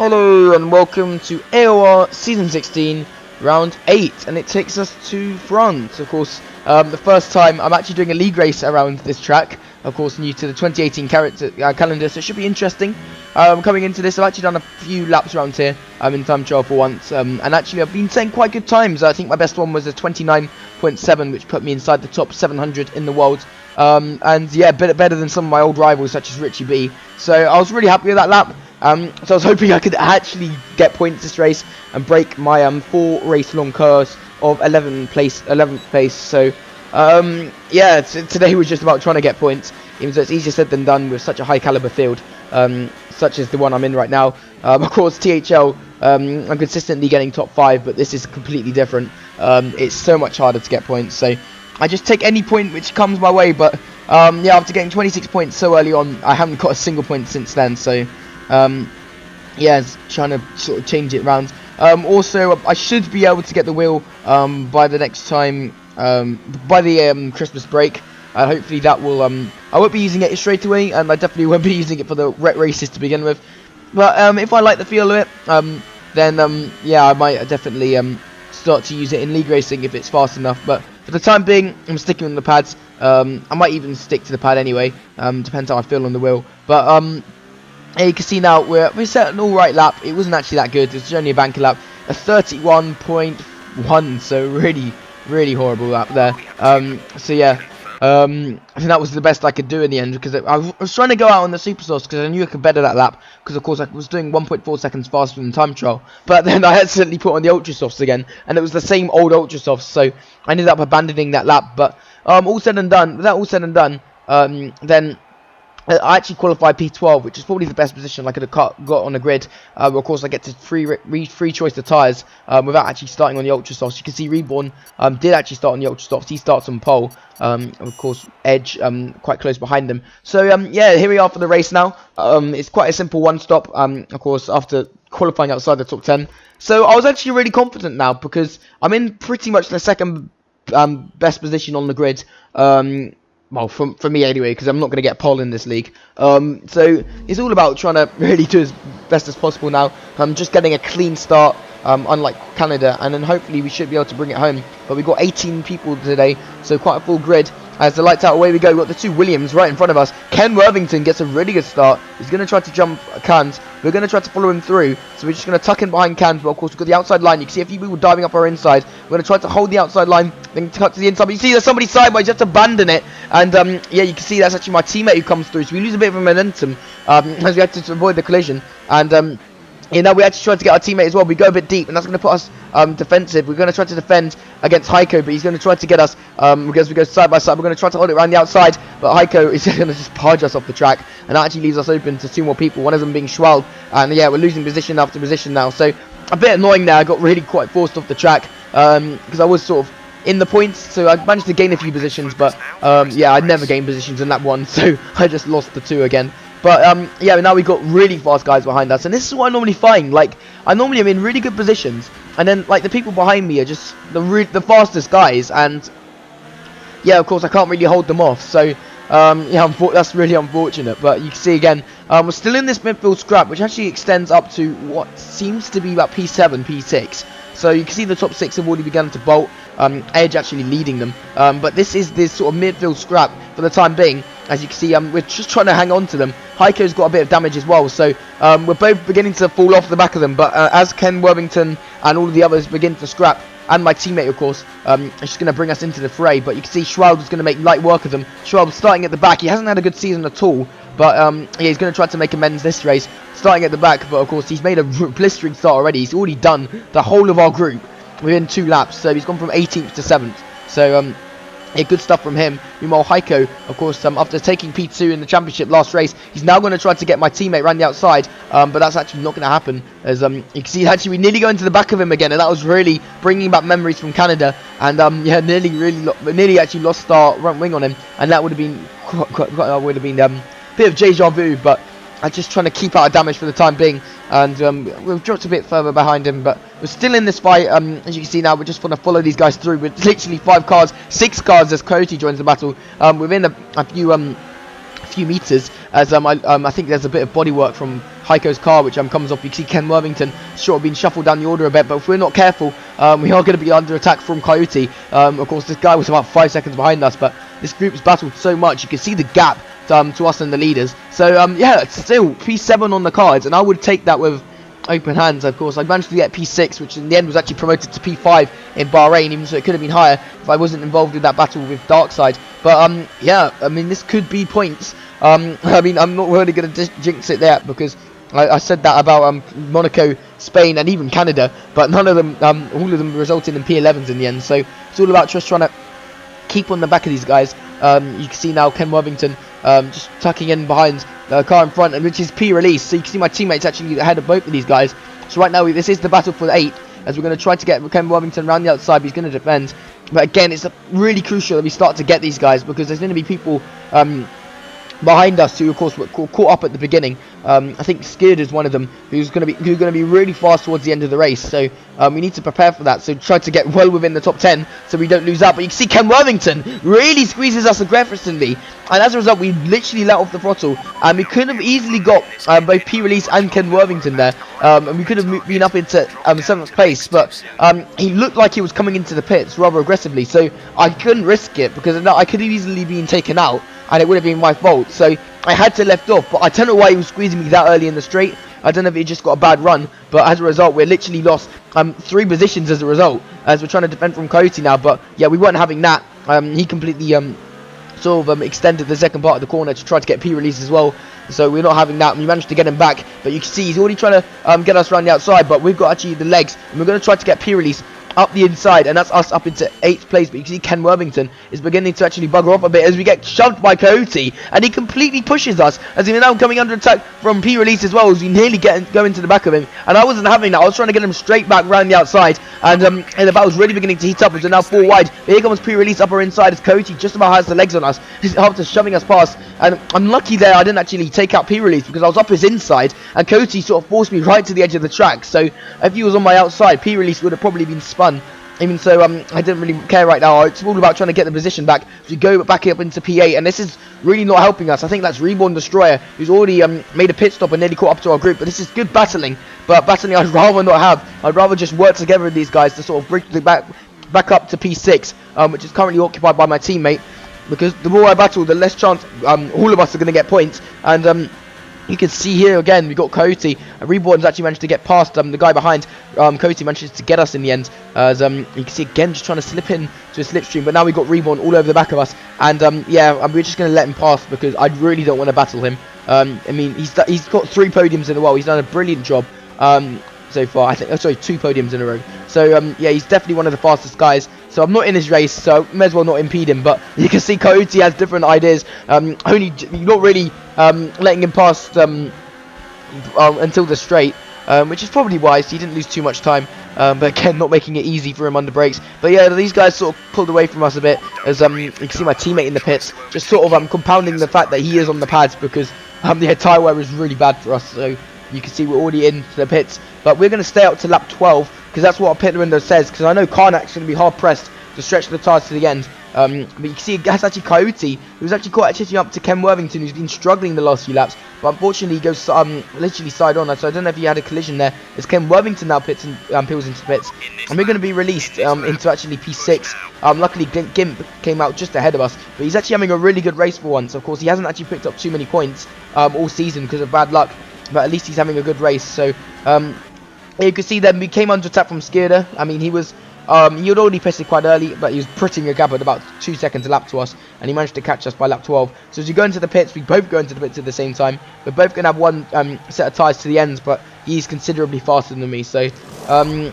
Hello and welcome to AOR Season 16, Round 8, and it takes us to France. Of course, the first time I'm actually doing a league race around this track, of course new to the 2018 calendar, so it should be interesting. Coming into this, I've actually done a few laps around here in time trial for once, and actually I've been saying quite good times. I think my best one was a 29.7, which put me inside the top 700 in the world. And yeah, better than some of my old rivals such as Richie B. So I was really happy with that lap. So I was hoping I could actually get points this race and break my 4 race long curse of 11th place. So yeah, today was just about trying to get points, even though it's easier said than done with such a high caliber field, such as the one I'm in right now. Of course, THL, I'm consistently getting top 5, but this is completely different. It's so much harder to get points, so I just take any point which comes my way. But yeah, after getting 26 points so early on, I haven't got a single point since then. So yeah, it's trying to sort of change it around. Also, I should be able to get the wheel by the next time, by the Christmas break. Hopefully that will, I won't be using it straight away, and I definitely won't be using it for the races to begin with. But if I like the feel of it, then yeah, I might definitely start to use it in league racing if it's fast enough. But for the time being, I'm sticking on the pads. I might even stick to the pad anyway, depends how I feel on the wheel. But yeah, you can see now we set an alright lap. It wasn't actually that good. It's only a banker lap, a 31.1. So really horrible lap there. So yeah, I think that was the best I could do in the end, because I was trying to go out on the super sauce because I knew I could better that lap, because of course I was doing 1.4 seconds faster than time trial. But then I accidentally put on the ultra softs again, and it was the same old ultra softs, so I ended up abandoning that lap. But all said and done, then I actually qualified P12, which is probably the best position I could have got on the grid. Of course, I get to free choice the tyres without actually starting on the ultra softs. You can see Reborn did actually start on the ultra softs. He starts on pole. Of course, Edge quite close behind them. So yeah, here we are for the race now. It's quite a simple one stop. Of course, after qualifying outside the top 10. So I was actually really confident now, because I'm in pretty much the second best position on the grid. Well, for me anyway, because I'm not going to get pole in this league. So it's all about trying to really do as best as possible now. I'm just getting a clean start, unlike Canada, and then hopefully we should be able to bring it home. But we've got 18 people today, so quite a full grid. As the lights out, away we go. We've got the 2 Williams right in front of us. Ken Worthington gets a really good start. He's going to try to jump Cans. We're going to try to follow him through. So we're just going to tuck in behind Cans. But of course, we've got the outside line. You can see a few people diving up our inside. We're going to try to hold the outside line, then cut to the inside. But you see there's somebody sideways. You have to abandon it. And yeah, you can see that's actually my teammate who comes through. So we lose a bit of momentum as we have to avoid the collision. And you know, we actually tried to get our teammate as well. We go a bit deep, and that's going to put us defensive. We're going to try to defend against Heiko, but he's going to try to get us because we go side by side. We're going to try to hold it around the outside, but Heiko is going to just barge us off the track, and that actually leaves us open to 2 more people, one of them being Schwal. And yeah, we're losing position after position now. So a bit annoying there. I got really quite forced off the track because I was sort of in the points, so I managed to gain a few positions, but yeah, I never gained positions in that one, so I just lost the 2 again. But yeah, now we've got really fast guys behind us, and this is what I normally find. Like, I normally am in really good positions, and then like the people behind me are just the fastest guys, and yeah, of course I can't really hold them off. So yeah, that's really unfortunate. But you can see again, we're still in this midfield scrap, which actually extends up to what seems to be about P7, P6. So you can see the top 6 have already begun to bolt. Edge actually leading them. But this is this sort of midfield scrap for the time being. As you can see, we're just trying to hang on to them. Heiko's got a bit of damage as well, so we're both beginning to fall off the back of them. But as Ken Worthington and all of the others begin to scrap, and my teammate, of course, is just going to bring us into the fray. But you can see Schwab is going to make light work of them. Schwab starting at the back. He hasn't had a good season at all, but yeah, he's going to try to make amends this race, starting at the back. But of course, he's made a blistering start already. He's already done the whole of our group within 2 laps, so he's gone from 18th to 7th. So yeah, good stuff from him. Meanwhile, Heiko, of course, after taking P2 in the championship last race, he's now going to try to get my teammate around the outside, but that's actually not going to happen. As you can see, actually, we nearly go into the back of him again, and that was really bringing back memories from Canada. And yeah, nearly actually lost our front wing on him, and that would have been a bit of deja vu. But I'm just trying to keep out of damage for the time being. And we've dropped a bit further behind him, but we're still in this fight. As you can see now, we just want to follow these guys through. With literally 5 cars, 6 cars as Coyote joins the battle. Within a few few meters, as I think there's a bit of bodywork from Heiko's car which comes off. You can see Ken Worthington sort of being shuffled down the order a bit, but if we're not careful, we are going to be under attack from Coyote. Of course, this guy was about 5 seconds behind us, but this group's battled so much. You can see the gap to us and the leaders. So yeah, it's still P7 on the cards, and I would take that with open hands. Of course, I managed to get P6, which in the end was actually promoted to P5 in Bahrain, even so it could have been higher if I wasn't involved in that battle with Darkside. But yeah, I mean, this could be points. I mean, I'm not really going to jinx it there, because I said that about Monaco, Spain, and even Canada, but none of them, all of them resulted in P11s in the end. So it's all about just trying to keep on the back of these guys. You can see now Ken Worthington just tucking in behind the car in front, and which is P-release. So you can see my teammates actually ahead of both of these guys. So right now this is the battle for the 8, as we're going to try to get Ken Worthington around the outside, but he's going to defend. But again, it's really crucial that we start to get these guys, because there's going to be people behind us who, of course, were caught up at the beginning. I think Skird is one of them who's going to be really fast towards the end of the race. So we need to prepare for that. So try to get well within the top 10 so we don't lose out. But you can see Ken Worthington really squeezes us aggressively, and as a result, we literally let off the throttle, and we could have easily got both P-Release and Ken Worthington there, and we could have been up into 7th place. But he looked like he was coming into the pits rather aggressively, so I couldn't risk it, because I could have easily been taken out, and it would have been my fault. So I had to left off, but I don't know why he was squeezing me that early in the straight. I don't know if he just got a bad run, but as a result, we're literally lost 3 positions as a result, as we're trying to defend from Coyote now. But yeah, we weren't having that. He completely sort of extended the second part of the corner to try to get P-release as well. So we're not having that. We managed to get him back, but you can see he's already trying to get us around the outside, but we've got actually the legs, and we're going to try to get P-release up the inside, and that's us up into 8th place. But you can see Ken Worthington is beginning to actually bugger off a bit as we get shoved by Coyote, and he completely pushes us, as he's now coming under attack from P-release as well, as we nearly go into the back of him. And I wasn't having that. I was trying to get him straight back round the outside, and the battle's really beginning to heat up as we're now 4 wide. But here comes P-release upper inside, as Coyote just about has the legs on us. He's after shoving us past, and I'm lucky there I didn't actually take out P-release, because I was up his inside, and Coyote sort of forced me right to the edge of the track. So if he was on my outside, P-release would have probably been spun. Even so, I didn't really care right now. It's all about trying to get the position back. So we go back up into P8, and this is really not helping us. I think that's Reborn Destroyer, who's already made a pit stop and nearly caught up to our group. But this is good battling, but battling I'd rather not have. I'd rather just work together with these guys to sort of bring the back up to P6, which is currently occupied by my teammate. Because the more I battle, the less chance all of us are going to get points. And you can see here again, we got Coyote. Reborn's actually managed to get past the guy behind. Coyote manages to get us in the end. As you can see again, just trying to slip in to a slipstream. But now we got Reborn all over the back of us. And yeah, we're just going to let him pass, because I really don't want to battle him. I mean, he's got 3 podiums in a row. He's done a brilliant job so far. I think, oh, sorry, 2 podiums in a row. So yeah, he's definitely one of the fastest guys. So I'm not in his race, so may as well not impede him. But you can see Coyote has different ideas. You're not really letting him pass until the straight, which is probably wise. He didn't lose too much time, but again, not making it easy for him under brakes. But yeah, these guys sort of pulled away from us a bit, as you can see my teammate in the pits, just sort of compounding the fact that he is on the pads, because the tyre wear is really bad for us. So you can see we're already into the pits, but we're going to stay up to lap 12, because that's what our pit window says, because I know Karnak's going to be hard pressed to stretch the tyres to the end. But you can see that's actually Coyote, who's actually quite hitting up to Ken Worthington, who's been struggling the last few laps, but unfortunately he goes literally side on. So I don't know if he had a collision there, as Ken Worthington now pits and peels into pits, and we're going to be released into actually P6. Luckily Gimp came out just ahead of us, but he's actually having a really good race for once. Of course, he hasn't actually picked up too many points all season because of bad luck, but at least he's having a good race. So you can see then we came under attack from Skirda. I mean, he had already pitted quite early, but he was putting a gap at about 2 seconds a lap to us, and he managed to catch us by lap 12. So as you go into the pits, we both go into the pits at the same time. We're both going to have one set of tyres to the ends, but he's considerably faster than me. So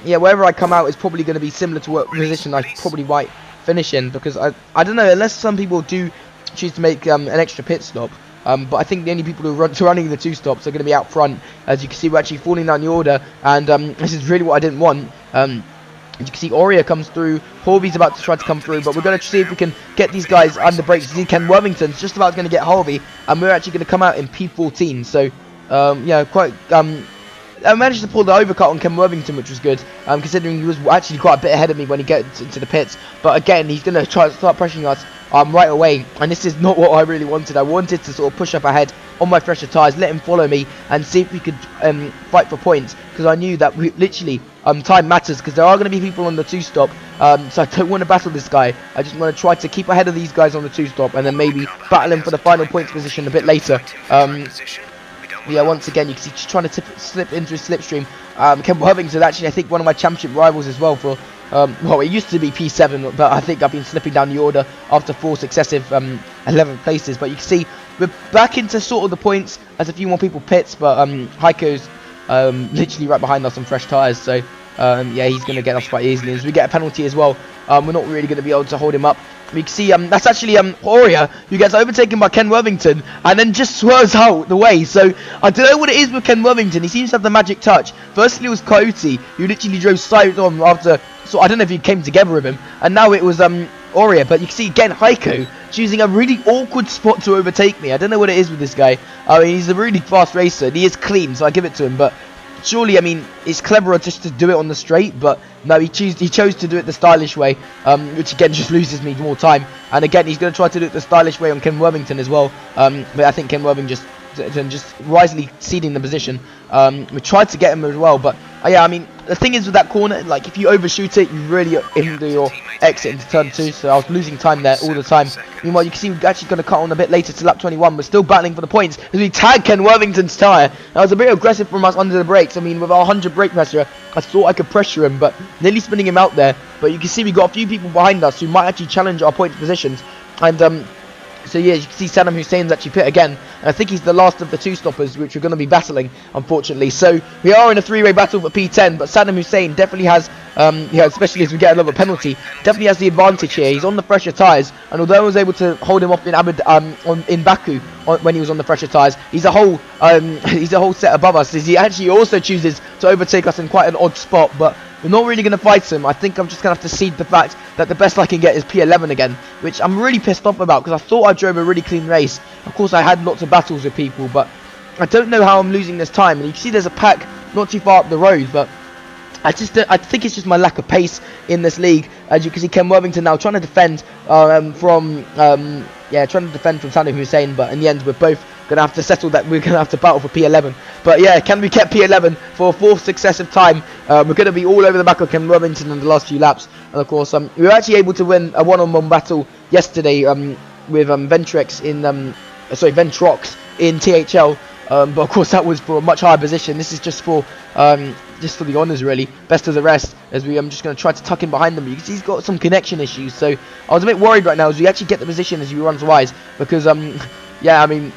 yeah, wherever I come out is probably going to be similar to what position I probably might finish in, because I don't know, unless some people do choose to make an extra pit stop. But I think the only people who are running the 2 stops are going to be out front. As you can see, we're actually falling down the order, and this is really what I didn't want. As you can see, Aurea comes through. Harvey's about to try to come through, but we're going to see if we can get these guys under brakes. You see Ken Worthington's just about going to get Harvey, and we're actually going to come out in P14. So, yeah, quite I managed to pull the overcut on Ken Worthington, which was good, considering he was actually quite a bit ahead of me when he gets into the pits. But again, he's going to try to start pressuring us right away, and this is not what I really wanted. I wanted to sort of push up ahead on my fresher tyres, let him follow me, and see if we could fight for points, because I knew that we literally time matters, because there are going to be people on the 2-stop, so I don't want to battle this guy. I just want to try to keep ahead of these guys on the 2-stop, and then maybe battle him for the final points position a bit later. Yeah, once again, you can see just trying to slip into his slipstream. Ken Worthington, actually, I think one of my championship rivals as well for, well, it used to be P7, but I think I've been slipping down the order after 4 successive 11th places. But you can see we're back into sort of the points as a few more people pits, but Heiko's literally right behind us on fresh tyres, so yeah, he's going to get us quite easily. As we get a penalty as well, we're not really going to be able to hold him up. We can see that's actually AOR, who gets overtaken by Ken Worthington and then just swerves out the way. So I don't know what it is with Ken Worthington. He seems to have the magic touch. Firstly, it was Coyote, who literally drove side on after, so I don't know if he came together with him, and now it was AOR. But you can see again Heiko choosing a really awkward spot to overtake me. I don't know what it is with this guy. I mean, he's a really fast racer and he is clean, so I give it to him. But surely, I mean, it's cleverer just to do it on the straight, but no, he chose to do it the stylish way, which again just loses me more time. And again, he's going to try to do it the stylish way on Ken Worthington as well, but I think Ken Worthington just wisely ceding the position. We tried to get him as well, but yeah, I mean, the thing is with that corner, like, if you overshoot it, you really hinder your exit into turn 2, so I was losing time there all the time. Meanwhile, you can see we're actually going to cut on a bit later to lap 21. We're still battling for the points as we tag Ken Worthington's tyre. That was a bit aggressive from us under the brakes. I mean, with our 100 brake pressure, I thought I could pressure him, but nearly spinning him out there. But you can see we got a few people behind us who might actually challenge our points positions. And so yeah, you can see Saddam Hussein's actually pit again, and I think he's the last of the 2-stoppers which we're going to be battling, unfortunately. So we are in a 3-way battle for P10, but Saddam Hussein definitely has, yeah, especially as we get another penalty, definitely has the advantage here. He's on the fresher tyres, and although I was able to hold him off in Baku when he was on the fresher tyres, he's a whole set above us. As he actually also chooses to overtake us in quite an odd spot, but we're not really going to fight him. I think I'm just going to have to cede the fact that the best I can get is P11 again, which I'm really pissed off about, because I thought I drove a really clean race. Of course, I had lots of battles with people, but I don't know how I'm losing this time. And you can see there's a pack not too far up the road, but I think it's just my lack of pace in this league. As you can see, Ken Worthington now trying to defend trying to defend from Saddam Hussein, but in the end, we're both going to have to settle that we're going to have to battle for P11. But yeah, can we get P11 for a 4th successive time? We're going to be all over the back of Ken Worthington in the last few laps. And of course, we were actually able to win a one-on-one battle yesterday with Ventrox in THL. But of course, that was for a much higher position. This is just for the honours, really. Best of the rest, as I'm just going to try to tuck in behind them. You can see he's got some connection issues, so I was a bit worried right now as we actually get the position as he runs wise, because yeah, I mean,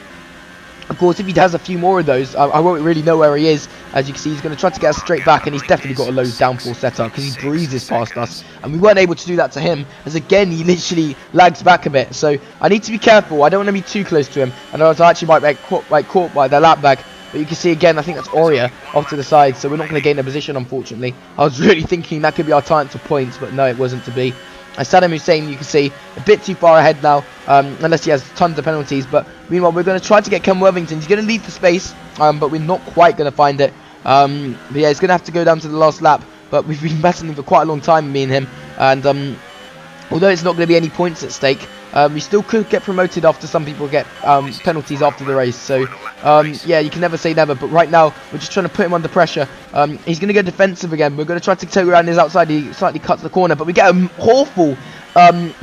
of course, if he has a few more of those, I won't really know where he is. As you can see, he's going to try to get us straight back, and he's definitely got a low downforce setup because he breezes past us, and we weren't able to do that to him, as again, he literally lags back a bit. So I need to be careful. I don't want to be too close to him, and I actually might get caught by the lap bag. But you can see again, I think that's AOR off to the side, so we're not going to gain a position, unfortunately. I was really thinking that could be our time to points, but no, it wasn't to be. And Saddam Hussein, you can see, a bit too far ahead now, unless he has tons of penalties. But meanwhile, we're going to try to get Ken Worthington. He's going to leave the space, but we're not quite going to find it. But yeah, it's going to have to go down to the last lap. But we've been battling for quite a long time, me and him. And although it's not going to be any points at stake, we still could get promoted after some people get penalties after the race. So yeah, you can never say never, but right now we're just trying to put him under pressure. He's going to go defensive again. We're going to try to take around his outside. He slightly cuts the corner, but we get an awful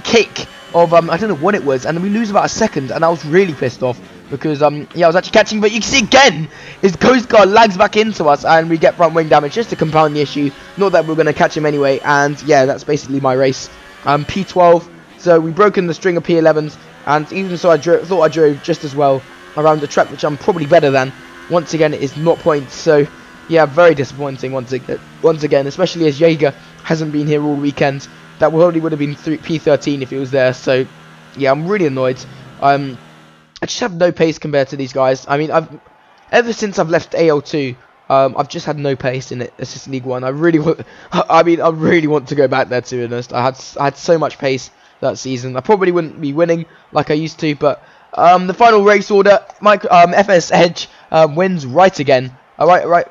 kick of I don't know what it was, and then we lose about a second, and I was really pissed off because yeah, I was actually catching, but you can see again his coast guard lags back into us, and we get front wing damage just to compound the issue. Not that we're going to catch him anyway, and yeah, that's basically my race. P12. So we've broken the string of P11s, and even so, I thought I drove just as well around the track, which I'm probably better than. Once again, it is not points, so yeah, very disappointing once again, especially as Jaeger hasn't been here all weekend. That probably would have been P13 if he was there, so yeah, I'm really annoyed. I just have no pace compared to these guys. I mean, ever since I've left AL2, I've just had no pace in Assistant League 1. I really want to go back there, to be honest. I had so much pace that season. I probably wouldn't be winning like I used to, but the final race order, FS Edge wins right again. Right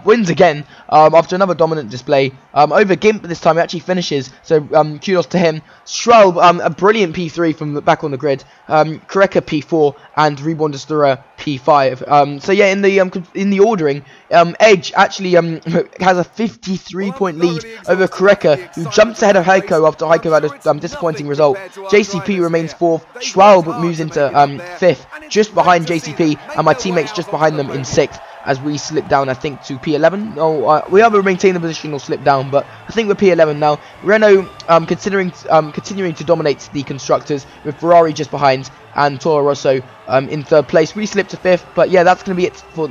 wins again after another dominant display over Gimp. This time he actually finishes, so kudos to him. Schwalb, a brilliant P3 from the back on the grid. Kureka P4 and Reborn Destroyer P5. So yeah, in the ordering, Edge actually has a 53-point lead over Kureka, who jumps ahead of Heiko after Heiko had a disappointing result. JCP remains 4th. Schwalb moves into 5th, just behind JCP, and my teammates just behind them in 6th. As we slip down, I think, to P11. We either maintain the position or slip down, but I think we're P11 now. Renault continuing to dominate the constructors, with Ferrari just behind and Toro Rosso in 3rd place. We slipped to 5th, but yeah, that's going to be it for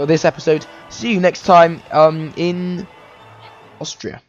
this episode. See you next time in Austria.